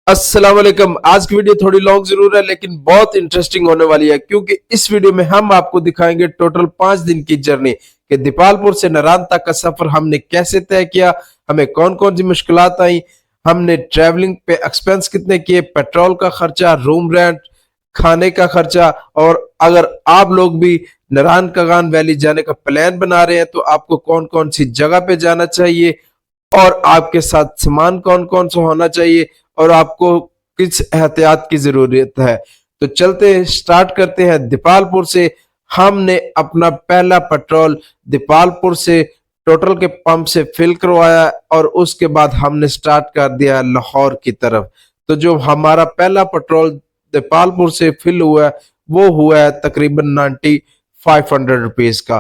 अस्सलाम वालेकुम। आज की वीडियो थोड़ी लॉन्ग जरूर है लेकिन बहुत इंटरेस्टिंग होने वाली है, क्योंकि इस वीडियो में हम आपको दिखाएंगे टोटल 5 दिन की जर्नी कि दीपालपुर से नारायण तक का सफर हमने कैसे तय किया, हमें कौन कौन सी मुश्किलात आई, हमने ट्रैवलिंग पे एक्सपेंस कितने किए, पेट्रोल का खर्चा, रूम रेंट, खाने का खर्चा। और अगर आप लोग भी नारायण कागान वैली जाने का प्लान बना रहे हैं तो आपको कौन कौन सी जगह पे जाना चाहिए और आपके साथ सामान कौन कौन सा होना चाहिए और आपको किस एहतियात की जरूरत है। तो चलते स्टार्ट करते हैं दीपालपुर से। हमने अपना पहला पेट्रोल दीपालपुर से टोटल के पंप से फिल करवाया और उसके बाद हमने स्टार्ट कर दिया लाहौर की तरफ। तो जो हमारा पहला पेट्रोल दीपालपुर से फिल हुआ है वो हुआ है तकरीबन 9500 रुपीज का।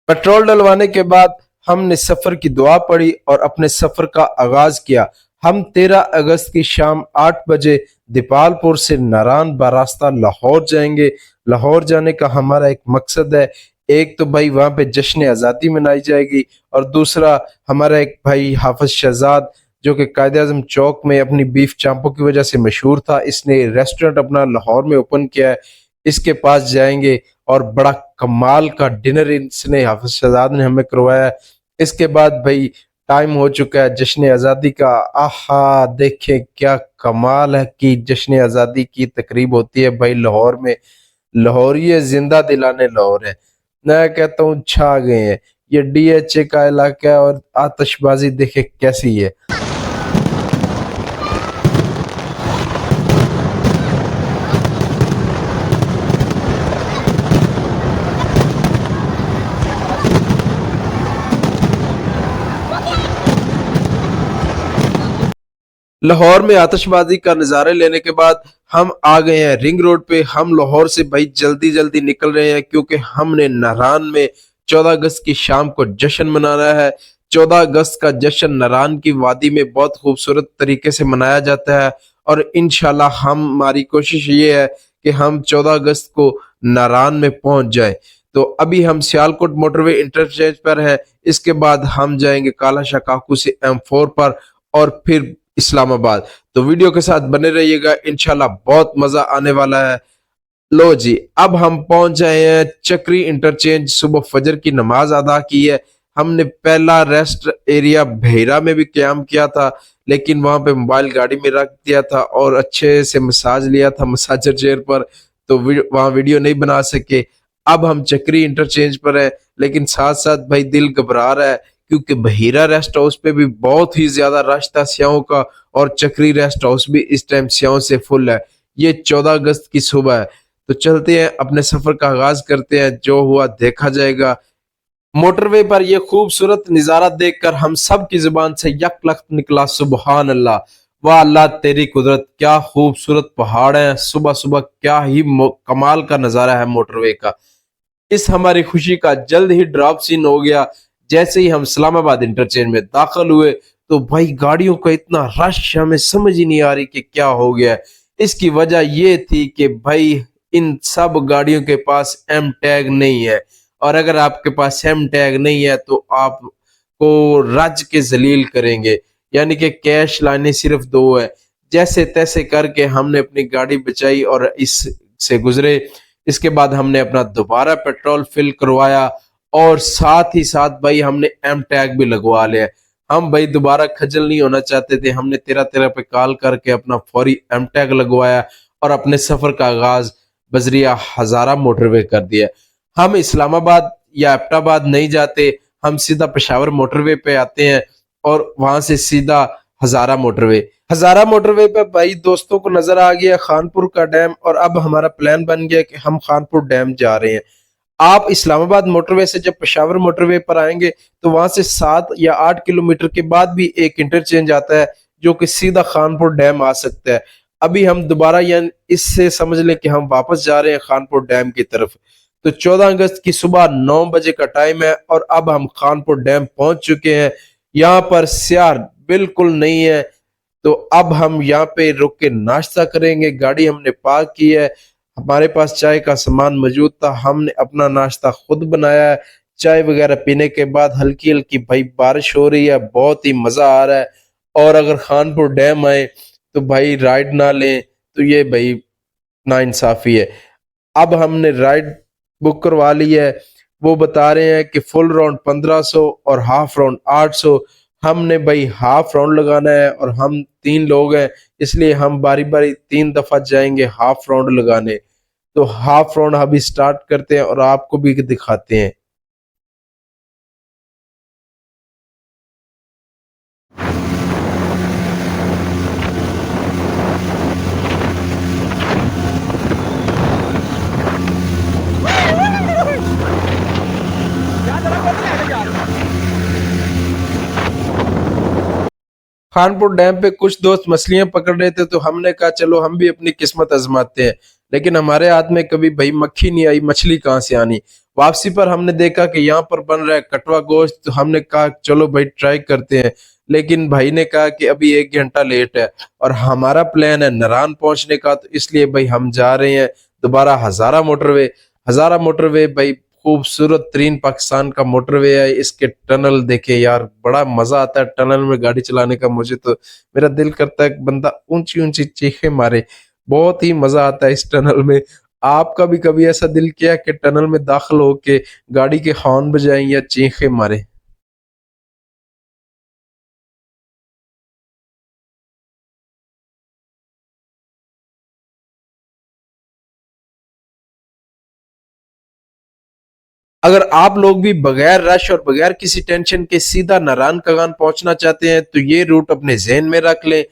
पेट्रोल डलवाने के बाद हमने सफर की दुआ पढ़ी और अपने सफर का आगाज किया। हम 13 अगस्त की शाम 8 बजे दीपालपुर से नारायण बरास्ता लाहौर जाएंगे। लाहौर जाने का हमारा एक मकसद है, एक तो भाई वहां पे जश्न आज़ादी मनाई जाएगी और दूसरा हमारा एक भाई हाफिज शहजाद जो कि कायदे आजम चौक में अपनी बीफ चांपों की वजह से मशहूर था, इसने रेस्टोरेंट अपना लाहौर में ओपन किया है, इसके पास जाएंगे और बड़ा कमाल का डिनर इसने हाफिज शहजाद ने हमें करवाया। इसके बाद भाई टाइम हो चुका है जश्न आज़ादी का। आहा देखें क्या कमाल है कि जश्न आज़ादी की तकरीब होती है भाई लाहौर में। लाहौरिये जिंदा दिलाने लाहौर है। मैं कहता हूँ छा गए हैं। ये DHA का इलाका है और आतिशबाजी देखे कैसी है। लाहौर में आतिशबाजी का नज़ारे लेने के बाद हम आ गए हैं रिंग रोड पे। हम लाहौर से भाई जल्दी जल्दी निकल रहे हैं क्योंकि हमने नारायण में 14 अगस्त की शाम को जश्न मनाना है। 14 अगस्त का जश्न नारायण की वादी में बहुत खूबसूरत तरीके से मनाया जाता है और इंशाल्लाह हमारी कोशिश ये है कि हम 14 अगस्त को नारायण में पहुंच जाए। तो अभी हम सियालकोट मोटरवे इंटरचेंज पर है, इसके बाद हम जाएंगे काला शाह काकू से M4 पर और फिर इस्लामाबाद। तो वीडियो के साथ बने रहिएगा, इंशाल्लाह बहुत मजा आने वाला है। लो जी, अब हम पहुंच जाए हैं चक्री इंटरचेंज। सुबह फजर की नमाज अदा की है। हमने पहला रेस्ट एरिया भेरा में भी क्याम किया था, लेकिन वहां पे मोबाइल गाड़ी में रख दिया था और अच्छे से मसाज लिया था मसाजर चेयर पर, तो वहां वीडियो नहीं बना सके। अब हम चक्री इंटरचेंज पर है, लेकिन साथ साथ भाई दिल घबरा रहा है क्योंकि बहीरा रेस्ट हाउस पे भी बहुत ही ज्यादा रश था सियाओं का और चक्री रेस्ट हाउस भी इस टाइम सियाओं से फुल है। ये 14 अगस्त की सुबह है। तो चलते हैं अपने सफर का आगाज करते हैं, जो हुआ देखा जाएगा। मोटरवे पर यह खूबसूरत नजारा देखकर हम सब की जुबान से यक लख्त निकला सुबहान अल्लाह। वाह अल्लाह तेरी कुदरत, क्या खूबसूरत पहाड़ है। सुबह सुबह क्या ही कमाल का नजारा है मोटरवे का। इस हमारी खुशी का जल्द ही ड्रॉप सीन हो गया। जैसे ही हम इस्लामाबाद इंटरचेंज में दाखिल हुए तो भाई गाड़ियों का इतना रश, हमें समझ ही नहीं आ रही कि क्या हो गया। इसकी वजह ये थी कि भाई इन सब गाड़ियों के पास M टैग नहीं है और अगर आपके पास M टैग नहीं है तो आपको रज के जलील करेंगे, यानी कि कैश लाने सिर्फ 2 है। जैसे तैसे करके हमने अपनी गाड़ी बचाई और इस से गुजरे। इसके बाद हमने अपना दोबारा पेट्रोल फिल करवाया और साथ ही साथ भाई हमने M टैग भी लगवा लिया। हम भाई दोबारा खजल नहीं होना चाहते थे। हमने 1313 पे कॉल करके अपना फौरी M टैग लगवाया और अपने सफर का आगाज बजरिया हजारा मोटरवे कर दिया। हम इस्लामाबाद या एबटाबाद नहीं जाते, हम सीधा पेशावर मोटरवे पे आते हैं और वहां से सीधा हजारा मोटरवे। हजारा मोटरवे पे भाई दोस्तों को नजर आ गया खानपुर का डैम और अब हमारा प्लान बन गया कि हम खानपुर डैम जा रहे हैं। आप इस्लामाबाद मोटरवे से जब पेशावर मोटरवे पर आएंगे तो वहां से 7 या 8 किलोमीटर के बाद भी एक इंटरचेंज आता है जो कि सीधा खानपुर डैम आ सकता है। अभी हम दोबारा यानी इससे समझ लें कि हम वापस जा रहे हैं खानपुर डैम की तरफ। तो 14 अगस्त की सुबह 9 बजे का टाइम है और अब हम खानपुर डैम पहुंच चुके हैं। यहाँ पर स्यार बिल्कुल नहीं है, तो अब हम यहाँ पे रुक के नाश्ता करेंगे। गाड़ी हमने पार्क की है, हमारे पास चाय का सामान मौजूद था, हमने अपना नाश्ता खुद बनाया है। चाय वगैरह पीने के बाद हल्की हल्की भाई बारिश हो रही है, बहुत ही मजा आ रहा है। और अगर खानपुर डैम आए तो भाई राइड ना लें तो ये भाई नाइंसाफी है। अब हमने राइड बुक करवा ली है, वो बता रहे हैं कि फुल राउंड 1500 और हाफ राउंड 800। हमने भाई हाफ राउंड लगाना है और हम 3 लोग हैं, इसलिए हम बारी बारी 3 दफा जाएंगे हाफ राउंड लगाने। तो हाफ राउंड अभी स्टार्ट करते हैं और आपको भी दिखाते हैं। खानपुर डैम पे कुछ दोस्त मछलियां पकड़ रहे थे, तो हमने कहा चलो हम भी अपनी किस्मत आजमाते हैं। लेकिन हमारे हाथ में कभी भाई मक्खी नहीं आई, मछली कहाँ से आनी। वापसी पर हमने देखा कि यहाँ पर बन रहा है कटवा गोश्त, तो हमने कहा चलो भाई ट्राई करते हैं। लेकिन भाई ने कहा कि अभी 1 घंटा लेट है और हमारा प्लान है नारायण पहुंचने का, तो इसलिए भाई हम जा रहे हैं दोबारा हजारा मोटरवे। हजारा मोटरवे भाई खूबसूरत तरीन पाकिस्तान का मोटरवे है। इसके टनल देखे यार, बड़ा मजा आता है टनल में गाड़ी चलाने का। मुझे तो मेरा दिल करता है कि बंदा ऊंची ऊंची चीखें मारे, बहुत ही मजा आता है इस टनल में। आपका भी कभी ऐसा दिल किया कि टनल में दाखिल होके गाड़ी के हॉर्न बजाएं या चीखें मारे? अगर आप लोग भी बगैर रश और बगैर किसी टेंशन के सीधा नारायण कगान पहुंचना चाहते हैं, तो ये रूट अपने जहन में रख लें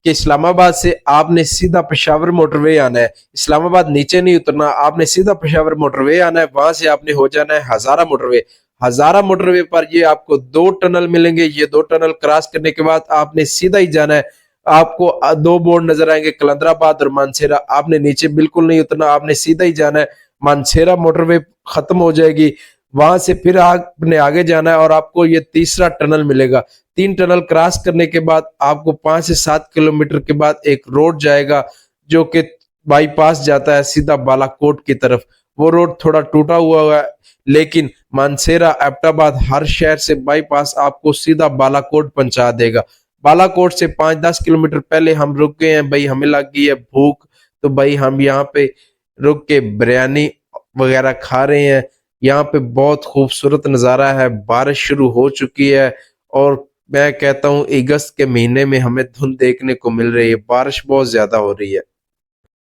कि इस्लामाबाद से आपने सीधा पेशावर मोटरवे आना है। इस्लामाबाद नीचे नहीं उतरना, आपने सीधा पेशावर मोटरवे आना है। वहां से आपने हो जाना है हजारा मोटरवे। हजारा मोटरवे पर ये आपको 2 टनल मिलेंगे। ये 2 टनल क्रॉस करने के बाद आपने सीधा ही जाना है। आपको 2 बोर्ड नजर आएंगे, कलंदराबाद और मानसेरा। आपने नीचे बिल्कुल नहीं उतरना, आपने सीधा ही जाना है। मानसेरा मोटरवे खत्म हो जाएगी, वहां से फिर आपने आगे जाना है और आपको ये तीसरा टनल मिलेगा। 3 टनल क्रॉस करने के बाद आपको 5 से 7 किलोमीटर के बाद एक रोड जाएगा जो कि बाईपास जाता है सीधा बालाकोट की तरफ। वो रोड थोड़ा टूटा हुआ है, लेकिन मानसेरा एबटाबाद हर शहर से बाईपास आपको सीधा बालाकोट पहुंचा देगा। बालाकोट से 5-10 किलोमीटर पहले हम रुक गए हैं भाई, हमें लग गई है भूख, तो भाई हम यहाँ पे रुक के बिरयानी वगैरह खा रहे हैं। यहाँ पे बहुत खूबसूरत नज़ारा है, बारिश शुरू हो चुकी है और मैं कहता हूँ अगस्त के महीने में हमें धुंध देखने को मिल रही है, बारिश बहुत ज्यादा हो रही है।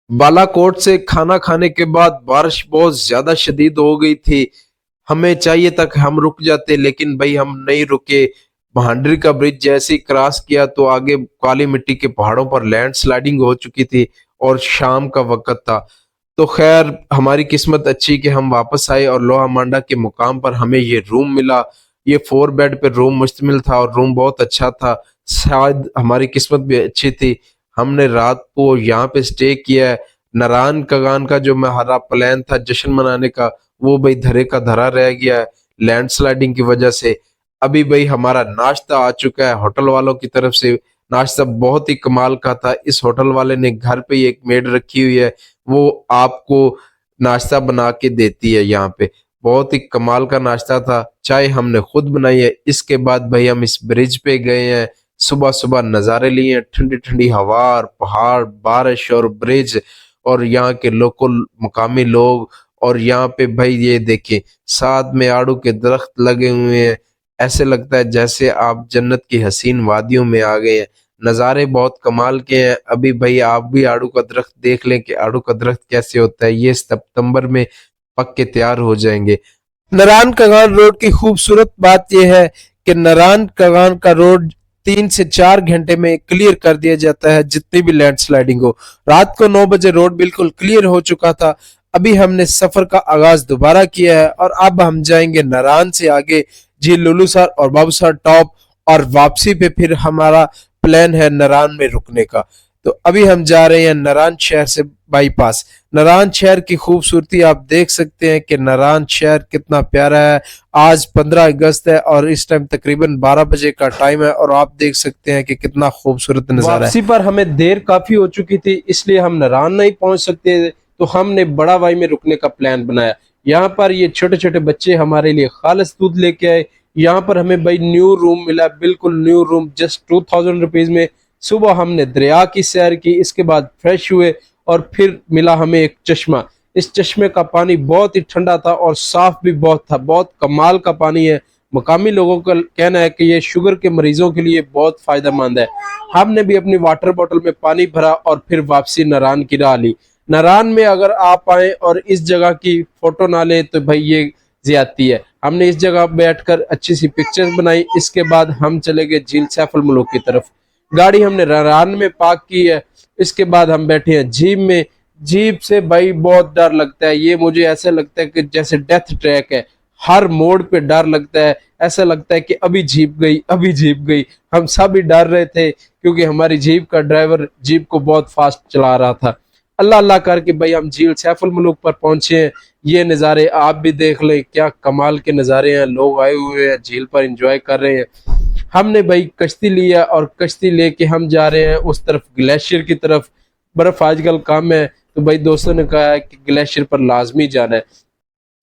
बालाकोट से खाना खाने के बाद बारिश बहुत ज्यादा शदीद हो गई थी। हमें चाहिए था कि हम रुक जाते, लेकिन भाई हम नहीं रुके। महांडरी का ब्रिज जैसे ही क्रॉस किया तो आगे काली मिट्टी के पहाड़ों पर लैंड स्लाइडिंग हो चुकी थी और शाम का वक्त था। तो खैर हमारी किस्मत अच्छी कि हम वापस आए और लोहा मांडा के मुकाम पर हमें ये रूम मिला। ये 4 बेड पे रूम मुश्तमिल था और रूम बहुत अच्छा था। शायद हमारी किस्मत भी अच्छी थी, हमने रात को यहाँ पे स्टे किया है। नारायण कगान का जो हमारा प्लान था जश्न मनाने का, वो भाई धरे का धरा रह गया है लैंडस्लाइडिंग की वजह से। अभी भाई हमारा नाश्ता आ चुका है होटल वालों की तरफ से। नाश्ता बहुत ही कमाल का था। इस होटल वाले ने घर पे ही एक मेड रखी हुई है, वो आपको नाश्ता बना के देती है। यहाँ पे बहुत ही कमाल का नाश्ता था। चाय हमने खुद बनाई है। इसके बाद भाई हम इस ब्रिज पे गए हैं, सुबह सुबह नज़ारे लिए, ठंडी ठंडी हवा और पहाड़, बारिश और ब्रिज और यहाँ के लोकल मुकामी लोग। और यहाँ पे भाई ये देखिए साथ में आड़ू के दरख्त लगे हुए हैं, ऐसे लगता है जैसे आप जन्नत की हसीन वादियों में आ गए हैं। नज़ारे बहुत कमाल के हैं। अभी भाई आप भी आड़ू का दरख्त देख लें कि आड़ू का दरख्त कैसे होता है। ये सितंबर में पक के तैयार हो जाएंगे। नारायण कगान रोड की खूबसूरत बात यह है कि नारायण कगान का रोड 3 से 4 घंटे में क्लियर कर दिया जाता है, जितनी भी लैंडस्लाइडिंग हो। रात को 9 बजे रोड बिल्कुल क्लियर हो चुका था। अभी हमने सफर का आगाज दोबारा किया है और अब हम जाएंगे नारायण से आगे झील लुलूसर और बाबूसर टॉप, और वापसी पे फिर हमारा प्लान है नारायण में रुकने का। तो अभी हम जा रहे हैं नारायण शहर से बाईपास। नारायण शहर की खूबसूरती आप देख सकते हैं कि नारायण शहर कितना प्यारा है। आज 15 अगस्त है और इस टाइम तकरीबन 12 बजे का टाइम है और आप देख सकते हैं कि कितना खूबसूरत नजारा है। वापसी पर हमें देर काफी हो चुकी थी, इसलिए हम नारायण नहीं पहुंच सकते, तो हमने बड़ा वाई में रुकने का प्लान बनाया। यहाँ पर ये छोटे छोटे बच्चे हमारे लिए खालिस दूध लेके आए। यहाँ पर हमें भाई न्यू रूम मिला, बिल्कुल न्यू रूम, जस्ट 2000 रुपीज में। सुबह हमने दरिया की सैर की, इसके बाद फ्रेश हुए और फिर मिला हमें एक चश्मा। इस चश्मे का पानी बहुत ही ठंडा था और साफ भी बहुत था, बहुत कमाल का पानी है। मकामी लोगों का कहना है कि ये शुगर के मरीजों के लिए बहुत फायदेमंद है। हमने भी अपनी वाटर बोतल में पानी भरा और फिर वापसी नारायण की राह ली। नारायण में अगर आप आए और इस जगह की फोटो ना ले तो भाई ये ज्यादती है। हमने इस जगह बैठकर अच्छी सी पिक्चर्स बनाई। इसके बाद हम चले गए झील सैफुल मलूक की तरफ। गाड़ी हमने नारायण में पार्क की है। इसके बाद हम बैठे हैं जीप में। जीप से भाई बहुत डर लगता है, ये मुझे ऐसा लगता है कि जैसे डेथ ट्रैक है। हर मोड़ पे डर लगता है, ऐसा लगता है कि अभी जीप गई, अभी जीप गई। हम सब ही डर रहे थे क्योंकि हमारी जीप का ड्राइवर जीप को बहुत फास्ट चला रहा था। अल्लाह अल्लाह करके भाई हम झील सैफुल मलूक पर पहुंचे हैं। ये नज़ारे आप भी देख लें, क्या कमाल के नज़ारे हैं। लोग आए हुए हैं झील पर एंजॉय कर रहे हैं। हमने भाई कश्ती लिया और कश्ती लेके हम जा रहे हैं उस तरफ ग्लेशियर की तरफ। बर्फ आजकल कम है तो भाई दोस्तों ने कहा है कि ग्लेशियर पर लाजमी जाना है।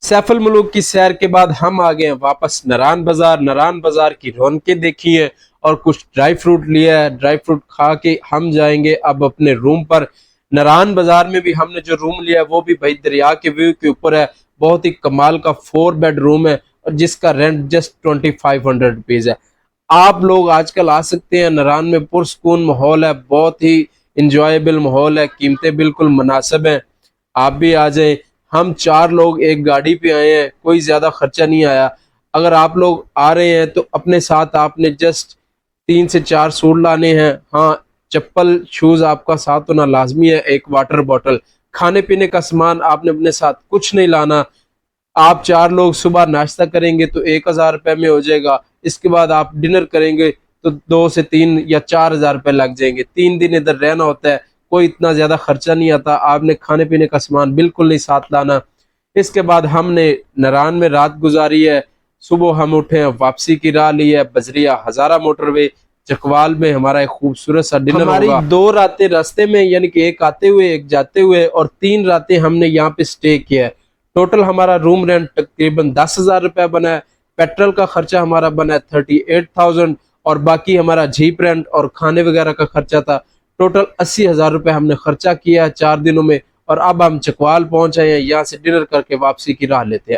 सैफुल मलूक की सैर के बाद हम आ गए हैं वापस नारायण बाजार। नारायण बाजार की रौनकें देखी है और कुछ ड्राई फ्रूट लिया है। ड्राई फ्रूट खा के हम जाएंगे अब अपने रूम पर। नारायण बाजार में भी हमने जो रूम लिया है वो भी भाई दरिया के व्यू के ऊपर है। बहुत ही कमाल का 4 बेड रूम है और जिसका रेंट जस्ट 2500 रुपीज है। आप लोग आजकल आ सकते हैं, नारायण में पुरसकून माहौल है, बहुत ही इंजॉयबल माहौल है, कीमतें बिल्कुल मुनासिब हैं। आप भी आ जाएं। हम 4 लोग एक गाड़ी पे आए हैं, कोई ज्यादा खर्चा नहीं आया। अगर आप लोग आ रहे हैं तो अपने साथ आपने जस्ट 3 से 4 सूट लाने हैं। हाँ, चप्पल शूज आपका साथ होना लाजमी है। एक वाटर बॉटल, खाने पीने का सामान आपने अपने साथ कुछ नहीं लाना। आप 4 लोग सुबह नाश्ता करेंगे तो 1000 रुपए में हो जाएगा। इसके बाद आप डिनर करेंगे तो 2 से 3 या 4000 रुपए लग जाएंगे। 3 दिन इधर रहना होता है, कोई इतना ज्यादा खर्चा नहीं आता। आपने खाने पीने का सामान बिल्कुल नहीं साथ लाना। इसके बाद हमने नारायण में रात गुजारी है। सुबह हम उठे हैं, वापसी की राह ली है बजरिया हजारा मोटरवे। चकवाल में हमारा एक खूबसूरत सा डिनर होगा। हमारी 2 रातें रास्ते में, यानी कि एक आते हुए एक जाते हुए, और 3 रातें हमने यहाँ पे स्टे किया है। टोटल हमारा रूम रेंट तकरीबन 10,000 रुपया बना है। पेट्रोल का खर्चा हमारा बना है 38,000 और बाकी हमारा जीप रेंट और खाने वगैरह का खर्चा था। टोटल 80,000 रुपये हमने खर्चा किया है 4 दिनों में। और अब हम चकवाल पहुंच आए हैं, यहाँ से डिनर करके वापसी की राह लेते हैं।